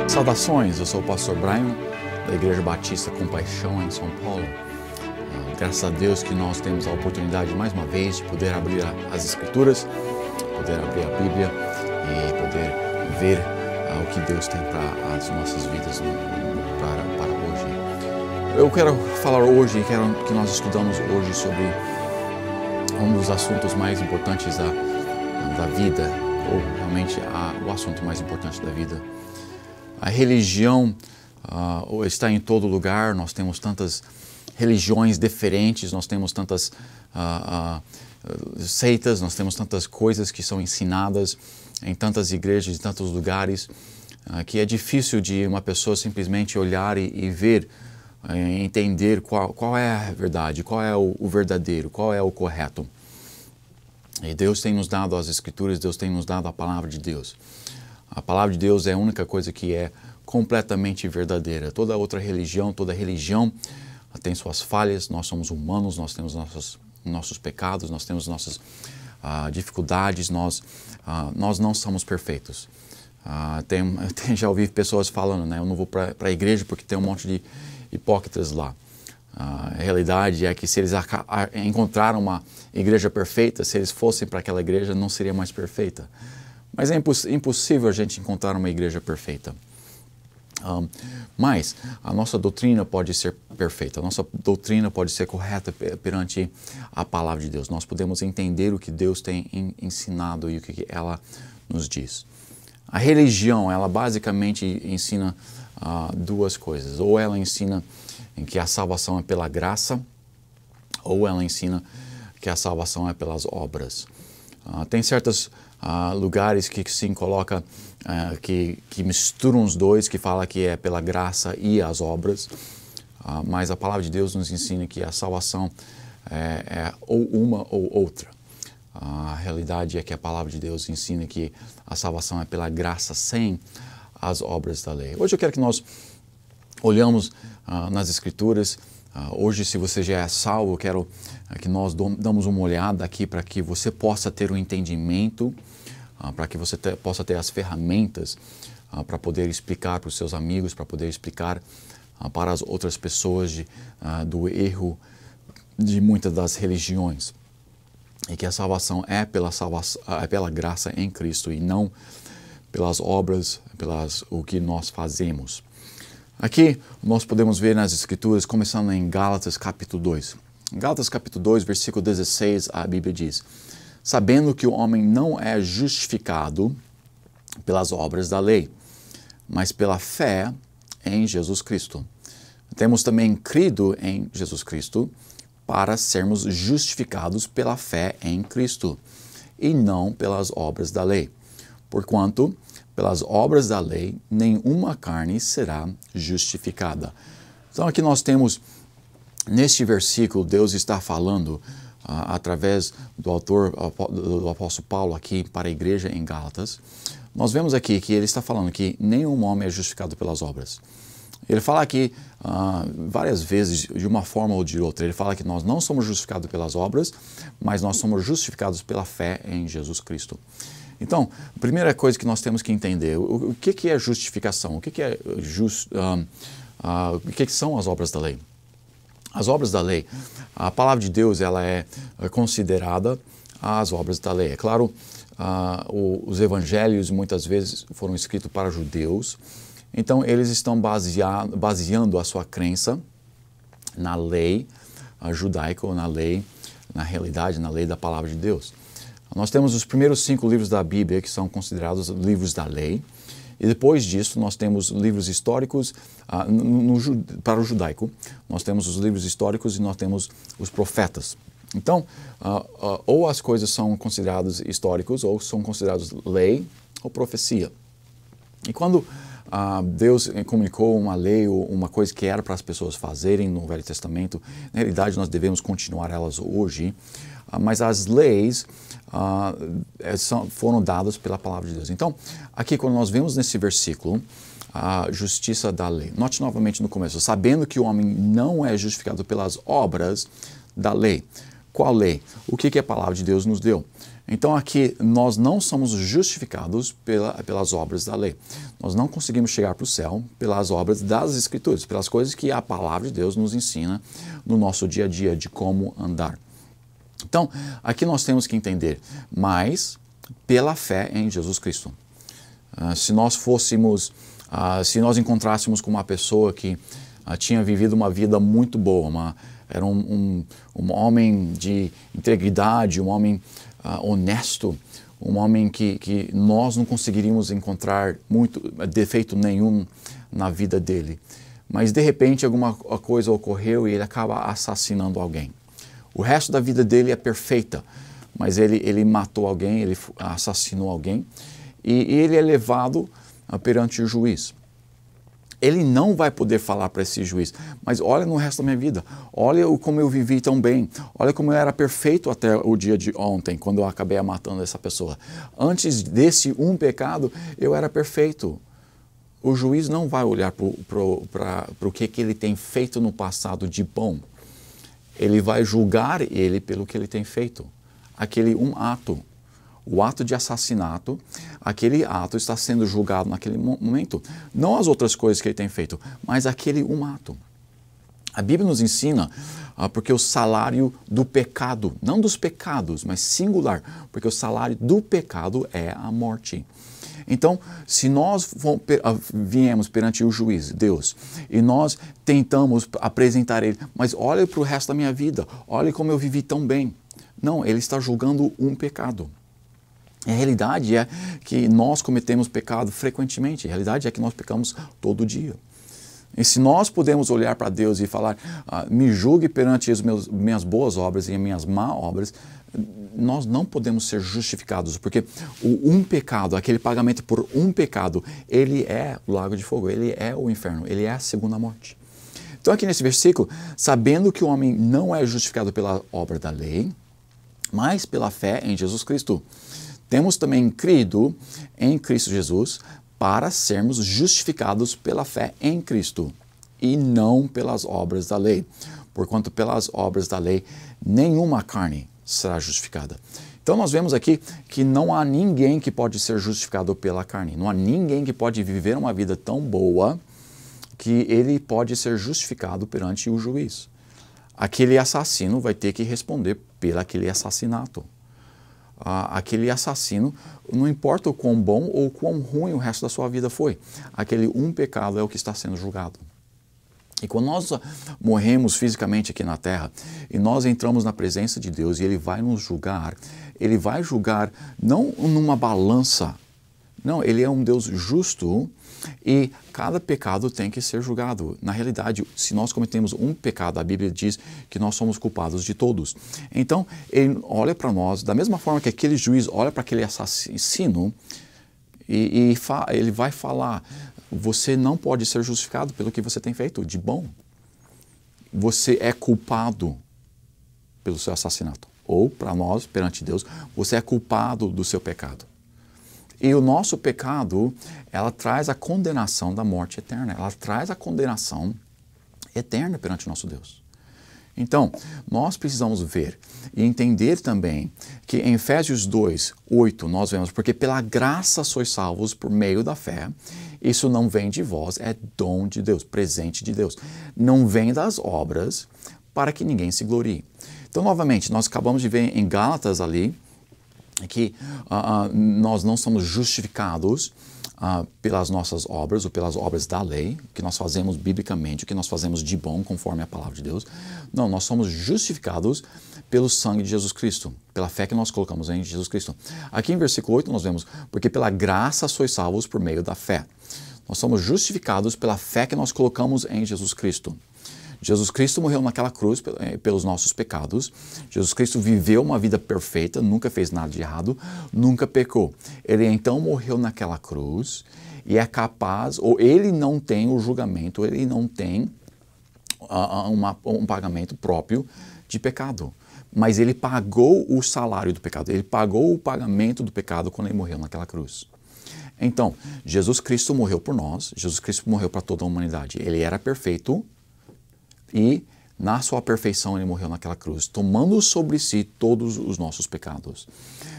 Saudações, eu sou o pastor Brian, da Igreja Batista Compaixão em São Paulo. Graças a Deus que nós temos a oportunidade mais uma vez de poder abrir as Escrituras, poder abrir a Bíblia e poder ver o que Deus tem para as nossas vidas para hoje. Eu quero falar hoje, quero que nós estudamos hoje sobre um dos assuntos mais importantes da vida, ou realmente o assunto mais importante da vida. A religião está em todo lugar, nós temos tantas religiões diferentes, nós temos tantas seitas, nós temos tantas coisas que são ensinadas em tantas igrejas, em tantos lugares, que é difícil de uma pessoa simplesmente olhar e ver, entender qual é a verdade, qual é o verdadeiro, qual é o correto. E Deus tem nos dado as Escrituras, Deus tem nos dado a Palavra de Deus. A Palavra de Deus é a única coisa que é completamente verdadeira. Toda outra religião, toda religião tem suas falhas, nós somos humanos, nós temos nossos pecados, nós temos nossas dificuldades, nós não somos perfeitos. Já ouvi pessoas falando, né, eu não vou para a igreja porque tem um monte de hipócritas lá. A realidade é que se eles encontraram uma igreja perfeita, se eles fossem para aquela igreja, não seria mais perfeita. Mas é impossível a gente encontrar uma igreja perfeita. Mas a nossa doutrina pode ser perfeita, a nossa doutrina pode ser correta perante a Palavra de Deus. Nós podemos entender o que Deus tem ensinado e o que ela nos diz. A religião, ela basicamente ensina duas coisas. Ou ela ensina que a salvação é pela graça, ou ela ensina que a salvação é pelas obras. Tem certos lugares que se coloca, que misturam os dois, que fala que é pela graça e as obras, mas a Palavra de Deus nos ensina que a salvação é ou uma ou outra. A realidade é que a Palavra de Deus ensina que a salvação é pela graça sem as obras da lei. Hoje eu quero que nós olhamos nas Escrituras. Hoje, se você já é salvo, eu quero que nós damos uma olhada aqui para que você possa ter um entendimento, para que você possa ter as ferramentas para poder explicar para os seus amigos, para poder explicar para as outras pessoas do erro de muitas das religiões. E que a salvação é pela graça em Cristo e não pelas obras, o que nós fazemos. Aqui nós podemos ver nas Escrituras, começando em Gálatas capítulo 2. Em Gálatas capítulo 2, versículo 16, a Bíblia diz: sabendo que o homem não é justificado pelas obras da lei, mas pela fé em Jesus Cristo. Temos também crido em Jesus Cristo para sermos justificados pela fé em Cristo, e não pelas obras da lei. Porquanto, pelas obras da lei, nenhuma carne será justificada. Então aqui nós temos, neste versículo, Deus está falando através do autor, do apóstolo Paulo aqui para a igreja em Gálatas. Nós vemos aqui que ele está falando que nenhum homem é justificado pelas obras. Ele fala aqui várias vezes, de uma forma ou de outra, ele fala que nós não somos justificados pelas obras, mas nós somos justificados pela fé em Jesus Cristo. Então, a primeira coisa que nós temos que entender, o que é justificação? O que é o que são as obras da lei? As obras da lei, a palavra de Deus, ela é considerada as obras da lei. É claro, os evangelhos muitas vezes foram escritos para judeus, então eles estão baseando a sua crença na lei judaica, ou na realidade, na lei da palavra de Deus. Nós temos os primeiros 5 livros da Bíblia, que são considerados livros da lei, e depois disso nós temos livros históricos para o judaico. Nós temos os livros históricos e nós temos os profetas. Então, ou as coisas são consideradas históricos, ou são consideradas lei ou profecia. E quando Deus comunicou uma lei ou uma coisa que era para as pessoas fazerem no Velho Testamento, na realidade nós devemos continuar elas hoje, mas as leis foram dadas pela palavra de Deus. Então, aqui quando nós vemos nesse versículo a justiça da lei, note novamente no começo, sabendo que o homem não é justificado pelas obras da lei. qual lei? O que a palavra de Deus nos deu? Então aqui nós não somos justificados pelas obras da lei. Nós não conseguimos chegar para o céu pelas obras das Escrituras, pelas coisas que a palavra de Deus nos ensina no nosso dia a dia, de como andar. Então, aqui nós temos que entender, mas pela fé em Jesus Cristo. Se nós encontrássemos com uma pessoa que tinha vivido uma vida muito boa, era um homem de integridade, um homem honesto, um homem que nós não conseguiríamos encontrar defeito nenhum na vida dele. Mas de repente alguma coisa ocorreu e ele acaba assassinando alguém. O resto da vida dele é perfeita, mas ele matou alguém, ele assassinou alguém e ele é levado perante o juiz. Ele não vai poder falar para esse juiz, mas olha no resto da minha vida, olha como eu vivi tão bem, olha como eu era perfeito até o dia de ontem, quando eu acabei matando essa pessoa. Antes desse pecado, eu era perfeito. O juiz não vai olhar para o que ele tem feito no passado de bom. Ele vai julgar ele pelo que ele tem feito. Aquele ato. O ato de assassinato, aquele ato está sendo julgado naquele momento. Não as outras coisas que ele tem feito, mas aquele ato. A Bíblia nos ensina, porque o salário do pecado, não dos pecados, mas singular, porque o salário do pecado é a morte. Então, se nós viemos perante o juiz, Deus, e nós tentamos apresentar ele, mas olha para o resto da minha vida, olha como eu vivi tão bem. Não, ele está julgando pecado. A realidade é que nós cometemos pecado frequentemente, a realidade é que nós pecamos todo dia. E se nós podemos olhar para Deus e falar, me julgue perante as minhas boas obras e as minhas más obras, nós não podemos ser justificados, porque o pecado, aquele pagamento por pecado, ele é o lago de fogo, ele é o inferno, ele é a segunda morte. Então aqui nesse versículo, sabendo que o homem não é justificado pela obra da lei, mas pela fé em Jesus Cristo. Temos também crido em Cristo Jesus para sermos justificados pela fé em Cristo e não pelas obras da lei. Porquanto pelas obras da lei nenhuma carne será justificada. Então nós vemos aqui que não há ninguém que pode ser justificado pela carne. Não há ninguém que pode viver uma vida tão boa que ele pode ser justificado perante o juiz. Aquele assassino vai ter que responder pelo aquele assassinato. Aquele assassino, não importa o quão bom ou quão ruim o resto da sua vida foi, aquele pecado é o que está sendo julgado. E quando nós morremos fisicamente aqui na terra e nós entramos na presença de Deus e Ele vai nos julgar, Ele vai julgar não numa balança, não, Ele é um Deus justo e cada pecado tem que ser julgado. Na realidade, se nós cometemos pecado, a Bíblia diz que nós somos culpados de todos. Então, Ele olha para nós, da mesma forma que aquele juiz olha para aquele assassino e ele vai falar, você não pode ser justificado pelo que você tem feito de bom. Você é culpado pelo seu assassinato. Ou, para nós, perante Deus, você é culpado do seu pecado. E o nosso pecado, ela traz a condenação da morte eterna. Ela traz a condenação eterna perante o nosso Deus. Então, nós precisamos ver e entender também que em Efésios 2, 8, nós vemos, porque pela graça sois salvos por meio da fé, isso não vem de vós, é dom de Deus, presente de Deus. Não vem das obras para que ninguém se glorie. Então, novamente, nós acabamos de ver em Gálatas ali, que nós não somos justificados pelas nossas obras ou pelas obras da lei, o que nós fazemos biblicamente, o que nós fazemos de bom conforme a palavra de Deus. Não, nós somos justificados pelo sangue de Jesus Cristo, pela fé que nós colocamos em Jesus Cristo. Aqui em versículo 8 nós vemos, porque pela graça sois salvos por meio da fé. Nós somos justificados pela fé que nós colocamos em Jesus Cristo. Jesus Cristo morreu naquela cruz pelos nossos pecados. Jesus Cristo viveu uma vida perfeita, nunca fez nada de errado, nunca pecou. Ele então morreu naquela cruz e é capaz, ou ele não tem o julgamento, ele não tem um pagamento próprio de pecado. Mas ele pagou o salário do pecado, ele pagou o pagamento do pecado quando ele morreu naquela cruz. Então, Jesus Cristo morreu por nós, Jesus Cristo morreu para toda a humanidade. Ele era perfeito, e Na sua perfeição ele morreu naquela cruz, tomando sobre si todos os nossos pecados.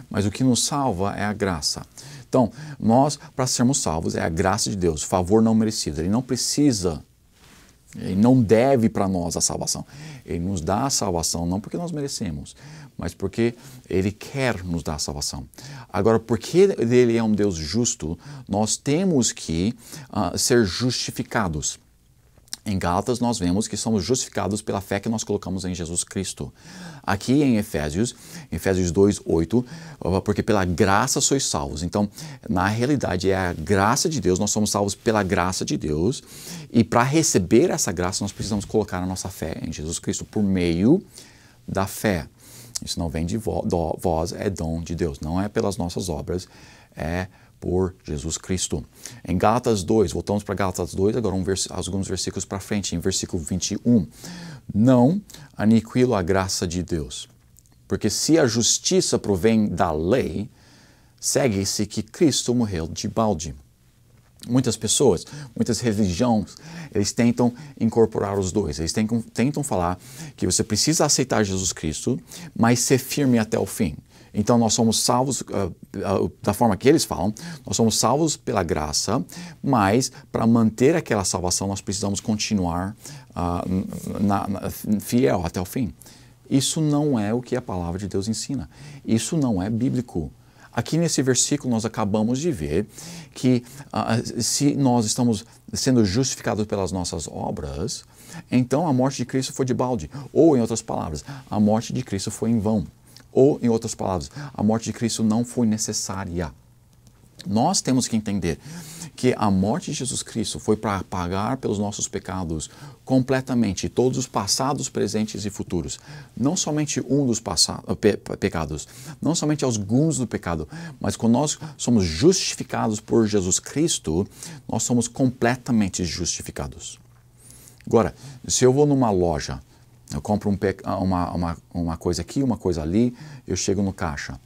Mas o que nos salva é a graça. Então, nós, para sermos salvos, é a graça de Deus, favor não merecido. Ele não precisa, ele não deve para nós a salvação. Ele nos dá a salvação não porque nós merecemos, mas porque Ele quer nos dar a salvação. Agora, porque Ele é um Deus justo, nós temos que ser justificados. Em Gálatas nós vemos que somos justificados pela fé que nós colocamos em Jesus Cristo. Aqui em Efésios 2:8, porque pela graça sois salvos. Então, na realidade é a graça de Deus, nós somos salvos pela graça de Deus, e para receber essa graça nós precisamos colocar a nossa fé em Jesus Cristo por meio da fé. Isso não vem de vós, é dom de Deus, não é pelas nossas obras, é por Jesus Cristo. Em Gálatas 2, voltamos para Gálatas 2, agora alguns versículos para frente, em versículo 21. Não aniquilo a graça de Deus, porque se a justiça provém da lei, segue-se que Cristo morreu de balde. Muitas pessoas, muitas religiões, eles tentam incorporar os dois. Eles tentam falar que você precisa aceitar Jesus Cristo, mas ser firme até o fim. Então nós somos salvos, da forma que eles falam, nós somos salvos pela graça, mas para manter aquela salvação nós precisamos continuar fiel até o fim. Isso não é o que a palavra de Deus ensina. Isso não é bíblico. Aqui nesse versículo nós acabamos de ver que se nós estamos sendo justificados pelas nossas obras, então a morte de Cristo foi de balde. Ou, em outras palavras, a morte de Cristo foi em vão. Ou, em outras palavras, a morte de Cristo não foi necessária. Nós temos que entender que a morte de Jesus Cristo foi para pagar pelos nossos pecados completamente, todos os passados, presentes e futuros. Não somente um dos pecados, não somente alguns do pecado, mas quando nós somos justificados por Jesus Cristo, nós somos completamente justificados. Agora, se eu vou numa loja, eu compro uma coisa aqui, uma coisa ali, eu chego no caixa.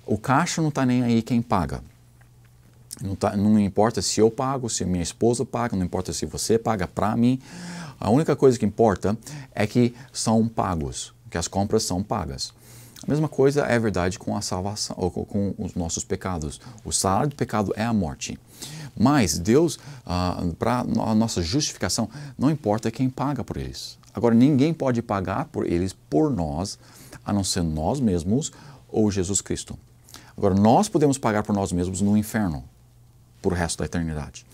O caixa não está nem aí quem paga. Não importa se eu pago, se minha esposa paga, não importa se você paga para mim. A única coisa que importa é que são pagos, que as compras são pagas. A mesma coisa é verdade com a salvação, ou com os nossos pecados. O salário do pecado é a morte. Mas Deus, para a nossa justificação, não importa quem paga por eles. Agora, ninguém pode pagar por eles por nós, a não ser nós mesmos ou Jesus Cristo. Agora, nós podemos pagar por nós mesmos no inferno, por o resto da eternidade.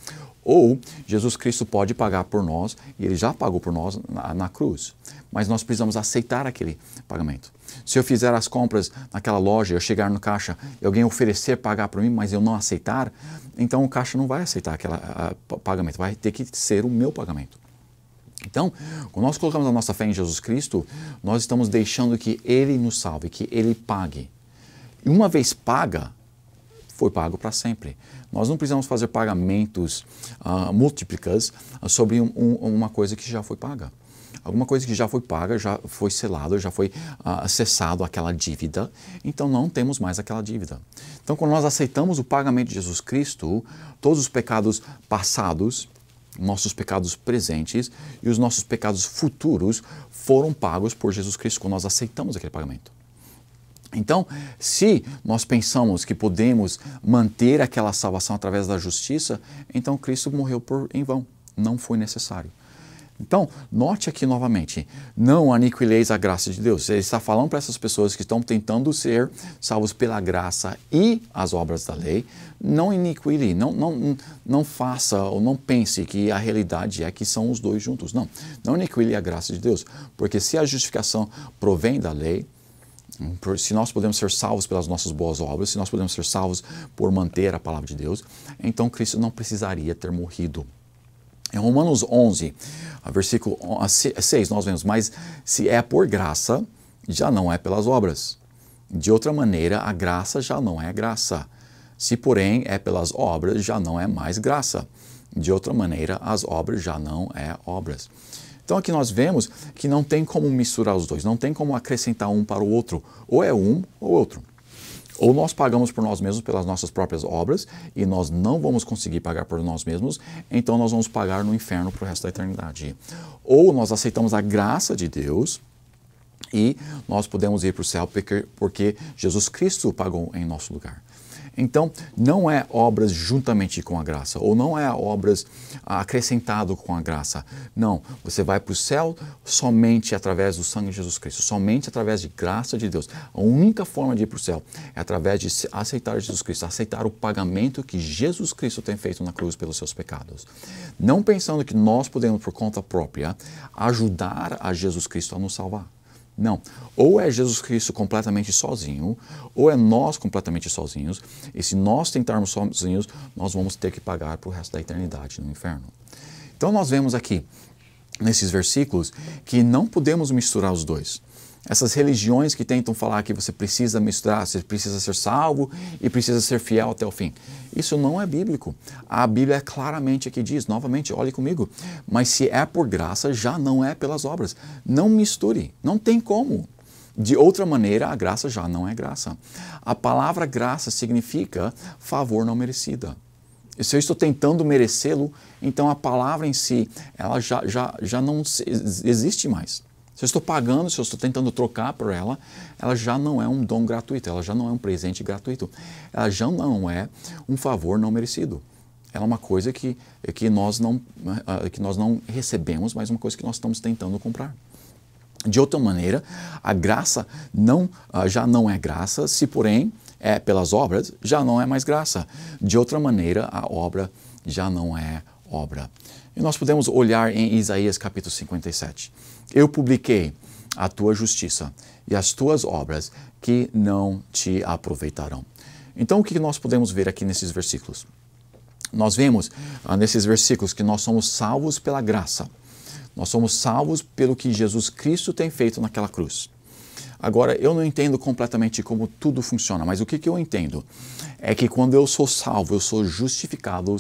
Ou Jesus Cristo pode pagar por nós, e Ele já pagou por nós na cruz. Mas nós precisamos aceitar aquele pagamento. Se eu fizer as compras naquela loja, eu chegar no caixa e alguém oferecer pagar por mim, mas eu não aceitar, então o caixa não vai aceitar aquele pagamento, vai ter que ser o meu pagamento. Então, quando nós colocamos a nossa fé em Jesus Cristo, nós estamos deixando que Ele nos salve, que Ele pague. E uma vez paga, foi pago para sempre. Nós não precisamos fazer pagamentos múltiplicas sobre uma coisa que já foi paga. Alguma coisa que já foi paga, já foi selado, já foi cessado aquela dívida, então não temos mais aquela dívida. Então, quando nós aceitamos o pagamento de Jesus Cristo, todos os pecados passados, nossos pecados presentes e os nossos pecados futuros foram pagos por Jesus Cristo quando nós aceitamos aquele pagamento. Então, se nós pensamos que podemos manter aquela salvação através da justiça, então Cristo morreu em vão, não foi necessário. Então, note aqui novamente, não aniquileis a graça de Deus. Ele está falando para essas pessoas que estão tentando ser salvos pela graça e as obras da lei, não aniquile, não faça ou não pense que a realidade é que são os dois juntos. Não aniquile a graça de Deus, porque se a justificação provém da lei, se nós podemos ser salvos pelas nossas boas obras, se nós podemos ser salvos por manter a palavra de Deus, então Cristo não precisaria ter morrido. Em Romanos 11, versículo 6, nós vemos, mas se é por graça, já não é pelas obras. De outra maneira, a graça já não é graça. Se, porém, é pelas obras, já não é mais graça. De outra maneira, as obras já não é obras. Então aqui nós vemos que não tem como misturar os dois, não tem como acrescentar um para o outro. Ou é um ou outro. Ou nós pagamos por nós mesmos pelas nossas próprias obras e nós não vamos conseguir pagar por nós mesmos, então nós vamos pagar no inferno para o resto da eternidade. Ou nós aceitamos a graça de Deus e nós podemos ir para o céu porque Jesus Cristo pagou em nosso lugar. Então, não é obras juntamente com a graça, ou não é obras acrescentado com a graça. Não, você vai para o céu somente através do sangue de Jesus Cristo, somente através de graça de Deus. A única forma de ir para o céu é através de aceitar Jesus Cristo, aceitar o pagamento que Jesus Cristo tem feito na cruz pelos seus pecados. Não pensando que nós podemos, por conta própria, ajudar a Jesus Cristo a nos salvar. Não, ou é Jesus Cristo completamente sozinho, ou é nós completamente sozinhos, e se nós tentarmos sozinhos, nós vamos ter que pagar para o resto da eternidade no inferno. Então nós vemos aqui, nesses versículos, que não podemos misturar os dois. Essas religiões que tentam falar que você precisa misturar, você precisa ser salvo e precisa ser fiel até o fim. Isso não é bíblico. A Bíblia claramente aqui diz, novamente, olhe comigo, mas se é por graça, já não é pelas obras. Não misture, não tem como. De outra maneira, a graça já não é graça. A palavra graça significa favor não merecida. E se eu estou tentando merecê-lo, então a palavra em si, ela já não existe mais. Se eu estou pagando, se eu estou tentando trocar por ela, ela já não é um dom gratuito, ela já não é um presente gratuito, ela já não é um favor não merecido. Ela é uma coisa que nós não recebemos, mas uma coisa que nós estamos tentando comprar. De outra maneira, a graça já não é graça, se porém é pelas obras, já não é mais graça. De outra maneira, a obra já não é obra. E nós podemos olhar em Isaías capítulo 57. Eu publiquei a tua justiça e as tuas obras que não te aproveitarão. Então, o que nós podemos ver aqui nesses versículos? Nós vemos nesses versículos que nós somos salvos pela graça. Nós somos salvos pelo que Jesus Cristo tem feito naquela cruz. Agora, eu não entendo completamente como tudo funciona, mas o que eu entendo é que quando eu sou salvo, eu sou justificado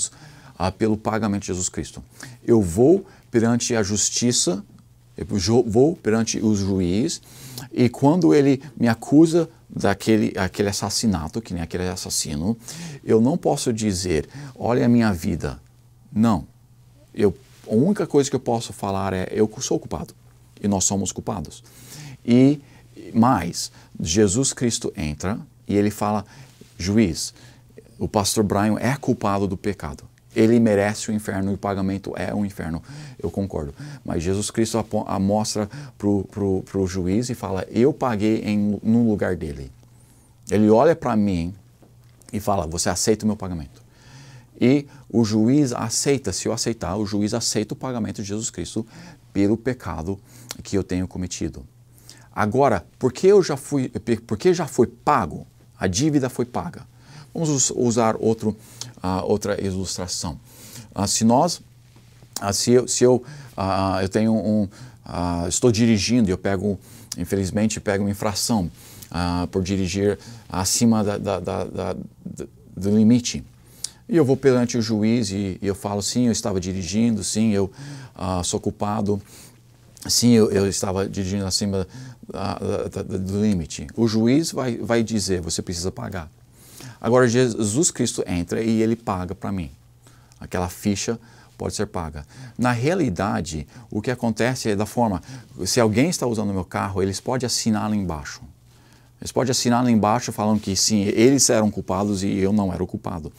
pelo pagamento de Jesus Cristo. Eu vou perante a justiça, eu vou perante o juiz, e quando ele me acusa aquele assassinato, que nem aquele assassino, eu não posso dizer, olha a minha vida. Não. A única coisa que eu posso falar é, eu sou culpado, e nós somos culpados. Mas Jesus Cristo entra e ele fala, juiz, o pastor Brian é culpado do pecado. Ele merece o inferno e o pagamento é o inferno. Eu concordo. Mas Jesus Cristo mostra para o juiz e fala, eu paguei no lugar dele. Ele olha para mim e fala, você aceita o meu pagamento? E o juiz aceita, se eu aceitar, o juiz aceita o pagamento de Jesus Cristo pelo pecado que eu tenho cometido. Agora, porque já foi pago, a dívida foi paga. Vamos usar outra ilustração. Eu tenho estou dirigindo e eu infelizmente pego uma infração por dirigir acima do limite. E eu vou perante o juiz e eu falo, sim, eu estava dirigindo, sim, eu sou culpado, sim, eu estava dirigindo acima do limite. O juiz vai dizer, você precisa pagar. Agora, Jesus Cristo entra e ele paga para mim. Aquela ficha pode ser paga. Na realidade, o que acontece é da forma, se alguém está usando o meu carro, eles podem assinar lá embaixo. Eles podem assinar lá embaixo falando que sim, eles eram culpados e eu não era o culpado.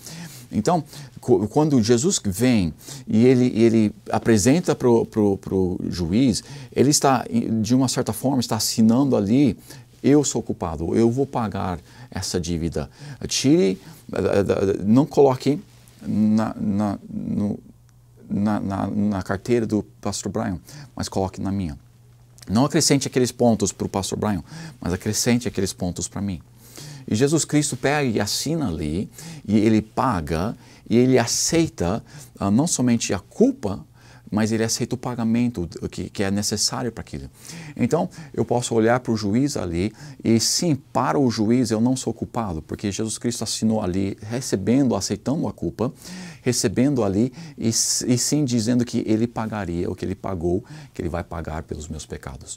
Então, quando Jesus vem e ele apresenta para o juiz, ele está, de uma certa forma, está assinando ali, eu sou culpado, eu vou pagar essa dívida. Não coloque na carteira do pastor Brian, mas coloque na minha. Não acrescente aqueles pontos para o pastor Brian, mas acrescente aqueles pontos para mim. E Jesus Cristo pega e assina ali, e ele paga, e ele aceita não somente a culpa, mas ele aceita o pagamento que é necessário para aquilo. Então, eu posso olhar para o juiz ali, e sim, para o juiz eu não sou culpado, porque Jesus Cristo assinou ali, aceitando a culpa, recebendo ali e sim dizendo que Ele pagaria o que Ele pagou, que Ele vai pagar pelos meus pecados.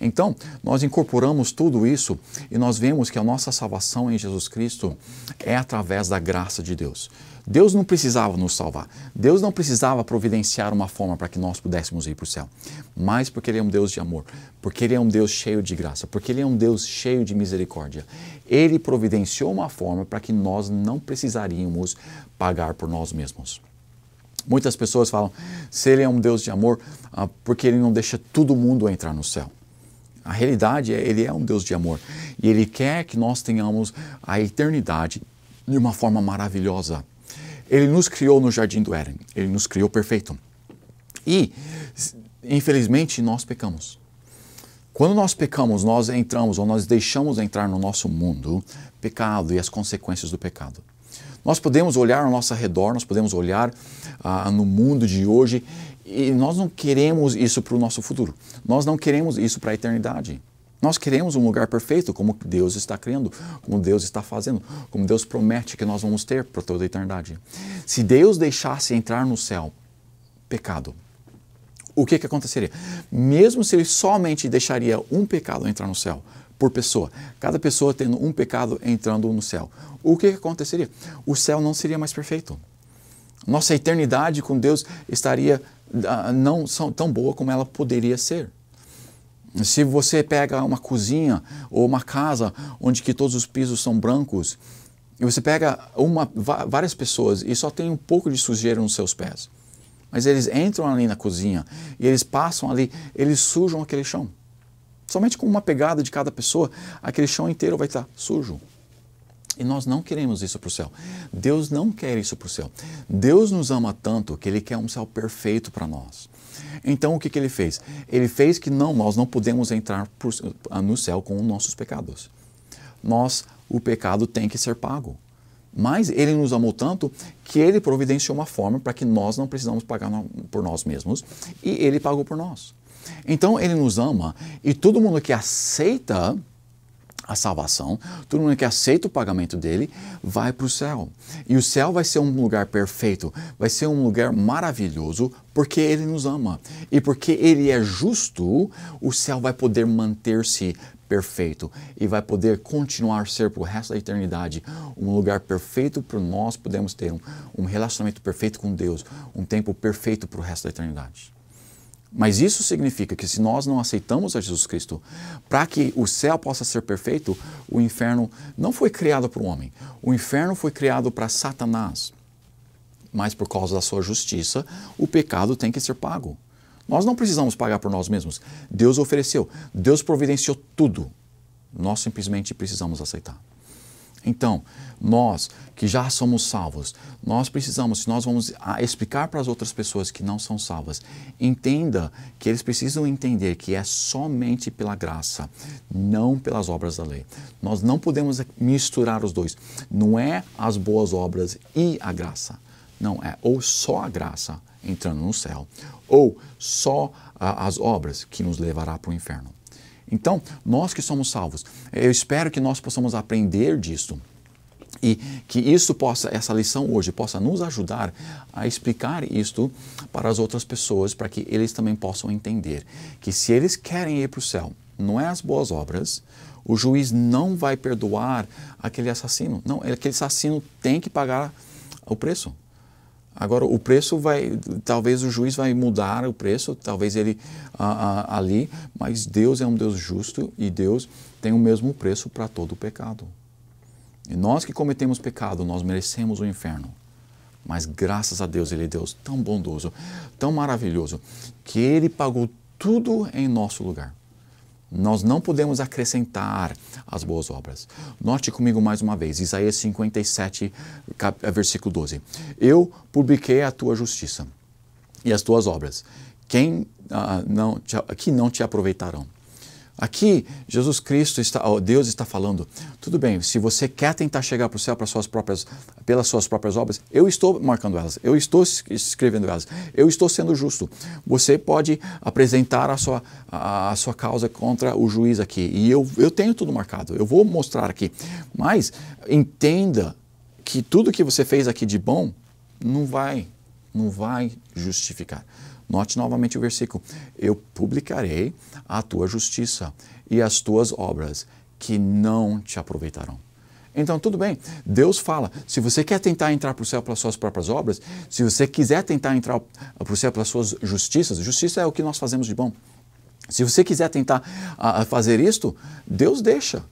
Então, nós incorporamos tudo isso e nós vemos que a nossa salvação em Jesus Cristo é através da graça de Deus. Deus não precisava nos salvar. Deus não precisava providenciar uma forma para que nós pudéssemos ir para o céu. Mas porque Ele é um Deus de amor, porque Ele é um Deus cheio de graça, porque Ele é um Deus cheio de misericórdia. Ele providenciou uma forma para que nós não precisaríamos pagar por nós mesmos. Muitas pessoas falam, se Ele é um Deus de amor, porque Ele não deixa todo mundo entrar no céu. A realidade é, Ele é um Deus de amor e Ele quer que nós tenhamos a eternidade de uma forma maravilhosa. Ele nos criou no Jardim do Éden, Ele nos criou perfeito. E, infelizmente, nós pecamos. Quando nós pecamos, nós entramos ou nós deixamos entrar no nosso mundo pecado e as consequências do pecado. Nós podemos olhar ao nosso redor, nós podemos olhar no mundo de hoje e nós não queremos isso para o nosso futuro. Nós não queremos isso para a eternidade. Nós queremos um lugar perfeito, como Deus está criando, como Deus está fazendo, como Deus promete que nós vamos ter por toda a eternidade. Se Deus deixasse entrar no céu pecado, o que aconteceria? Mesmo se Ele somente deixaria um pecado entrar no céu por pessoa, cada pessoa tendo um pecado entrando no céu, o que aconteceria? O céu não seria mais perfeito. Nossa eternidade com Deus estaria não tão boa como ela poderia ser. Se você pega uma cozinha ou uma casa onde que todos os pisos são brancos e você pega várias pessoas e só tem um pouco de sujeira nos seus pés, mas eles entram ali na cozinha e eles passam ali, eles sujam aquele chão. Somente com uma pegada de cada pessoa, aquele chão inteiro vai estar sujo. E nós não queremos isso para o céu. Deus não quer isso para o céu. Deus nos ama tanto que Ele quer um céu perfeito para nós. Então o que Ele fez? Ele fez que nós não podemos entrar no céu com os nossos pecados. O pecado tem que ser pago. Mas Ele nos amou tanto que Ele providenciou uma forma para que nós não precisamos pagar por nós mesmos e Ele pagou por nós. Então Ele nos ama e todo mundo que aceita a salvação, todo mundo que aceita o pagamento dele vai para o céu. E o céu vai ser um lugar perfeito, vai ser um lugar maravilhoso porque Ele nos ama. E porque Ele é justo, o céu vai poder manter-se perfeito e vai poder continuar a ser para o resto da eternidade um lugar perfeito para nós podermos ter um relacionamento perfeito com Deus, um tempo perfeito para o resto da eternidade. Mas isso significa que se nós não aceitamos a Jesus Cristo, para que o céu possa ser perfeito, o inferno não foi criado para o homem. O inferno foi criado para Satanás. Mas por causa da sua justiça, o pecado tem que ser pago. Nós não precisamos pagar por nós mesmos. Deus ofereceu, Deus providenciou tudo. Nós simplesmente precisamos aceitar. Então, nós que já somos salvos, nós precisamos, se nós vamos explicar para as outras pessoas que não são salvas, entenda que eles precisam entender que é somente pela graça, não pelas obras da lei. Nós não podemos misturar os dois. Não é as boas obras e a graça. Não, é ou só a graça entrando no céu, ou só as obras que nos levará para o inferno. Então, nós que somos salvos, eu espero que nós possamos aprender disto e que essa lição hoje possa nos ajudar a explicar isto para as outras pessoas, para que eles também possam entender que se eles querem ir para o céu, não é as boas obras, o juiz não vai perdoar aquele assassino. Não, aquele assassino tem que pagar o preço. Agora, o preço talvez o juiz vai mudar o preço, talvez ele ali, mas Deus é um Deus justo e Deus tem o mesmo preço para todo o pecado. E nós que cometemos pecado, nós merecemos o inferno. Mas graças a Deus, Ele é Deus tão bondoso, tão maravilhoso, que Ele pagou tudo em nosso lugar. Nós não podemos acrescentar as boas obras. Note comigo mais uma vez, Isaías 57, versículo 12. Eu publiquei a tua justiça e as tuas obras, que não te aproveitarão. Aqui, Jesus Cristo, Deus está falando, tudo bem, se você quer tentar chegar para o céu pelas suas próprias obras, eu estou marcando elas, eu estou escrevendo elas, eu estou sendo justo. Você pode apresentar a sua causa contra o juiz aqui, e eu tenho tudo marcado, eu vou mostrar aqui. Mas entenda que tudo que você fez aqui de bom Não vai justificar. Note novamente o versículo. Eu publicarei a tua justiça e as tuas obras que não te aproveitarão. Então, tudo bem, Deus fala, se você quer tentar entrar para o céu pelas suas próprias obras, se você quiser tentar entrar para o céu pelas suas justiças, justiça é o que nós fazemos de bom. Se você quiser tentar fazer isto, Deus deixa.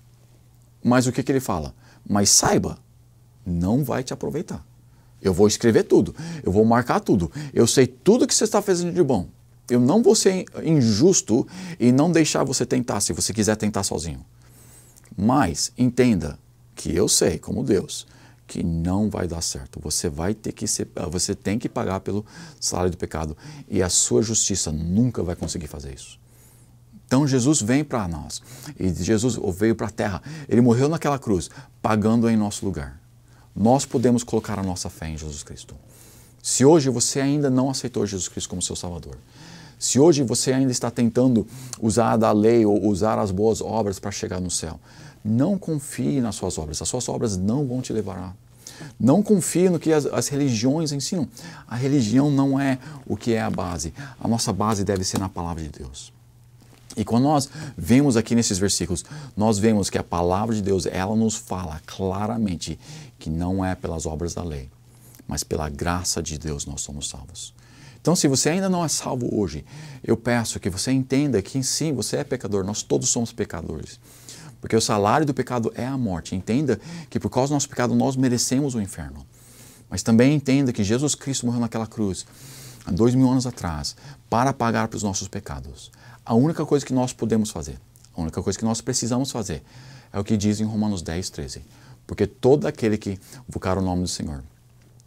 Mas o que Ele fala? Mas saiba, não vai te aproveitar. Eu vou escrever tudo, eu vou marcar tudo, eu sei tudo que você está fazendo de bom. Eu não vou ser injusto e não deixar você tentar, se você quiser tentar sozinho. Mas entenda que eu sei, como Deus, que não vai dar certo. Você tem que pagar pelo salário do pecado e a sua justiça nunca vai conseguir fazer isso. Então Jesus vem para nós e Jesus veio para a terra. Ele morreu naquela cruz, pagando em nosso lugar. Nós podemos colocar a nossa fé em Jesus Cristo. Se hoje você ainda não aceitou Jesus Cristo como seu Salvador, se hoje você ainda está tentando usar da lei ou usar as boas obras para chegar no céu, não confie nas suas obras. As suas obras não vão te levar lá. Não confie no que as religiões ensinam. A religião não é o que é a base. A nossa base deve ser na palavra de Deus. E quando nós vemos aqui nesses versículos, nós vemos que a palavra de Deus, ela nos fala claramente que não é pelas obras da lei, mas pela graça de Deus nós somos salvos. Então, se você ainda não é salvo hoje, eu peço que você entenda que sim, você é pecador, nós todos somos pecadores. Porque o salário do pecado é a morte. Entenda que por causa do nosso pecado nós merecemos o inferno. Mas também entenda que Jesus Cristo morreu naquela cruz há 2000 anos atrás para pagar pelos nossos pecados. A única coisa que nós podemos fazer, a única coisa que nós precisamos fazer é o que diz em Romanos 10, 13. Porque todo aquele que invocar o nome do Senhor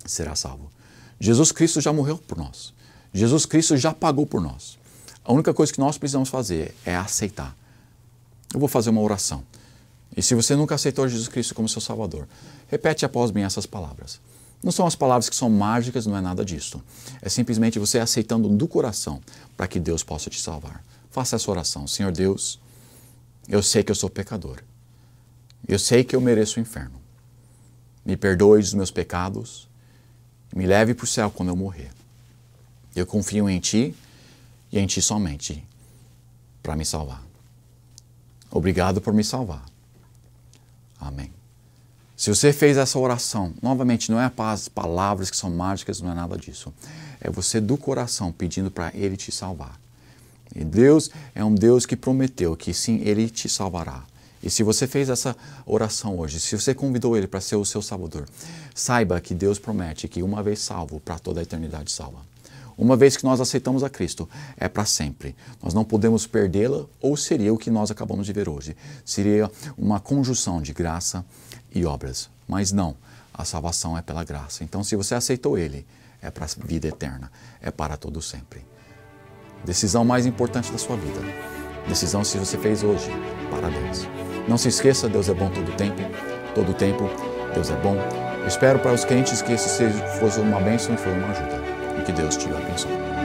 será salvo. Jesus Cristo já morreu por nós. Jesus Cristo já pagou por nós. A única coisa que nós precisamos fazer é aceitar. Eu vou fazer uma oração. E se você nunca aceitou Jesus Cristo como seu Salvador, repete após mim essas palavras. Não são as palavras que são mágicas, não é nada disso. É simplesmente você aceitando do coração para que Deus possa te salvar. Faça essa oração. Senhor Deus, eu sei que eu sou pecador. Eu sei que eu mereço o inferno. Me perdoe dos meus pecados. Me leve para o céu quando eu morrer. Eu confio em Ti e em Ti somente para me salvar. Obrigado por me salvar. Amém. Se você fez essa oração, novamente, não é as palavras que são mágicas, não é nada disso. É você do coração pedindo para Ele te salvar. E Deus é um Deus que prometeu que sim, Ele te salvará. E se você fez essa oração hoje, se você convidou Ele para ser o seu Salvador, saiba que Deus promete que uma vez salvo, para toda a eternidade salva. Uma vez que nós aceitamos a Cristo, é para sempre. Nós não podemos perdê-la, ou seria o que nós acabamos de ver hoje. Seria uma conjunção de graça e obras. Mas não, a salvação é pela graça. Então, se você aceitou Ele, é para a vida eterna, é para todo sempre. Decisão mais importante da sua vida. Decisão se você fez hoje. Parabéns. Não se esqueça, Deus é bom todo tempo. Todo tempo, Deus é bom. Eu espero para os crentes que esse fosse uma bênção e foi uma ajuda. E que Deus te abençoe.